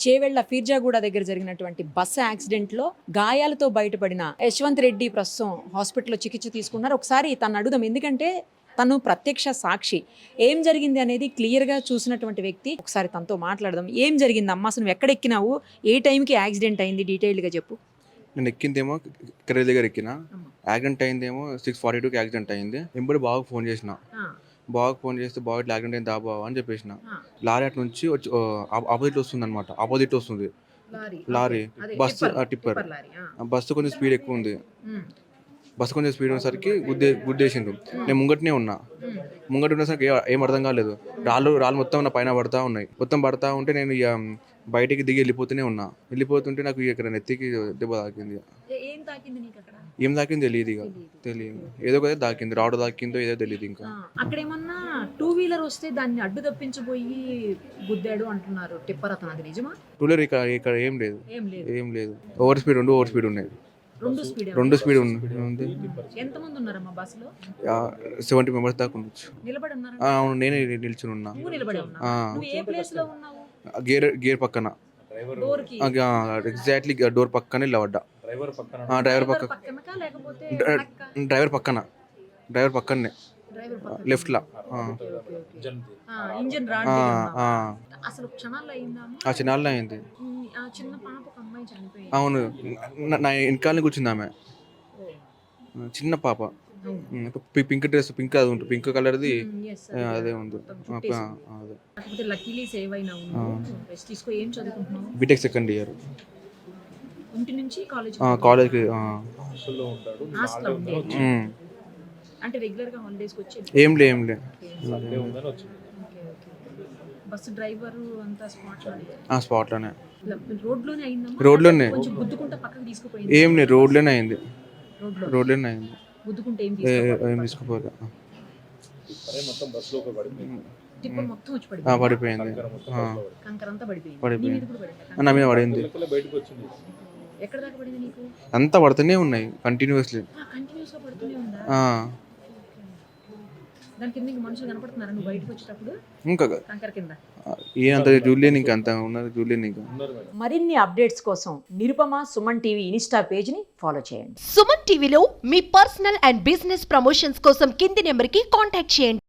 చేవెళ్ల ఫీర్జాగూడ దగ్గర జరిగినటువంటి బస్సు యాక్సిడెంట్లో గాయాలతో బయటపడిన యశ్వంత్ రెడ్డి ప్రస్తుతం హాస్పిటల్లో చికిత్స తీసుకున్నారు. ఒకసారి తను అడుగుదాం, ఎందుకంటే తను ప్రత్యక్ష సాక్షి. ఏం జరిగింది అనేది క్లియర్గా చూసినటువంటి వ్యక్తి. ఒకసారి తనతో మాట్లాడదాం. ఏం జరిగింది అమ్మ, అసలు నువ్వు ఎక్కడ ఎక్కినావు, ఏ టైంకి యాక్సిడెంట్ అయింది, డీటెయిల్డ్గా చెప్పు. నేను ఎక్కిందేమో కెరీర్ దగ్గర ఎక్కిన, యాక్సిడెంట్ అయిందేమో 6:42కి యాక్సిడెంట్ అయింది. ఎంబడి బాగా ఫోన్ చేసిన, బాగా ఫోన్ చేస్తే బాగా ఇట్లా యాక్సిడెంట్ అయింది దాబా అని చెప్పేసిన. లారీ అటు నుంచి వచ్చి ఆపోజిట్ వస్తుంది అనమాట, ఆపోజిట్ వస్తుంది లారీ, బస్సు టిప్పర్. బస్సు కొంచెం స్పీడ్ ఎక్కువ ఉంది, బస్సు కొంచెం స్పీడ్ ఉన్నసరికి గుద్దేసిండు. నేను ముంగటనే ఉన్నా, ముంగట ఉన్నసరికి ఏం అర్థం కాలేదు. రాళ్ళు మొత్తం నా పైన పడతా ఉన్నాయి. మొత్తం పడతా ఉంటే నేను ఇక బయటికి దిగి వెళ్ళిపోతూనే ఉన్నా. వెళ్ళిపోతుంటే నాకు ఇక్కడ నెత్తికి దెబ్బ తాకింది. ఏం తాకింది తెలియదు, ఇక తెలియదు, ఏదో కదా తాకింది, రాడు తాకిందో ఏదో తెలియదు. ఇంకా అక్కడ ఏమన్నా 2 వీలర్ వస్తే దాన్ని అడ్డు తప్పించబోయి గుద్దాడు అంటున్నారు టిప్పర్ అతను, అది నిజమా? 2 వీలర్ ఇక్కడ ఏం లేదు, ఏం లేదు. ఓవర్ స్పీడ్ ఉన్నాయి, రెండు స్పీడ్ ఉంది. ఎంతమంది ఉన్నారమ్మా బస్సులో? 70 మెంబర్స్ దాకా ఉండొచ్చు. నిలబడి ఉన్నారా? అవును, నేనే నిల్చుని ఉన్నా. ఏ ప్లేస్ లో ఉన్నావు? గేర్ పక్కన, ఎగ్జాక్ట్లీ డోర్ పక్కనే నిలబడ్డా. డ్రైవర్ పక్కనే లెఫ్ట్ లా. ఇంజిన్ అసలు క్షణాల్లో అయింది. చిన్న పాపకు అమ్మాయి చనిపోయింది. అవును, నా వెనకాలనే కూర్చుంది ఆమె, చిన్న పాప. పింక్ డ్రెస్, పింక్ అది ఉంటుంది, పింక్ కలర్ది అదే ఉంది. BTech second year. కాలేజ్కి ఏం లే బస్సు డ్రైవర్ అంతా స్పాట్లోనే, రోడ్లోనే ఏం లేదు, రోడ్లోనే అయింది. ఏం తీసుకుపోలే, పడిపోయింది. నా మీద పడింది. అంతా పడుతూనే ఉన్నాయి కంటిన్యూస్లీ. ఇంకా అంత జూలియన్, ఇంకా అంత ఉన్నది జూలియన్. ఇంకా మరిన్ని అప్డేట్స్ కోసం Nirupama Suman TV Insta page ని ఫాలో చేయండి. సుమన్ టీవీలో మీ పర్సనల్ అండ్ బిజినెస్ ప్రమోషన్స్ కోసం కింది నెంబర్కి కాంటాక్ట్ చేయండి.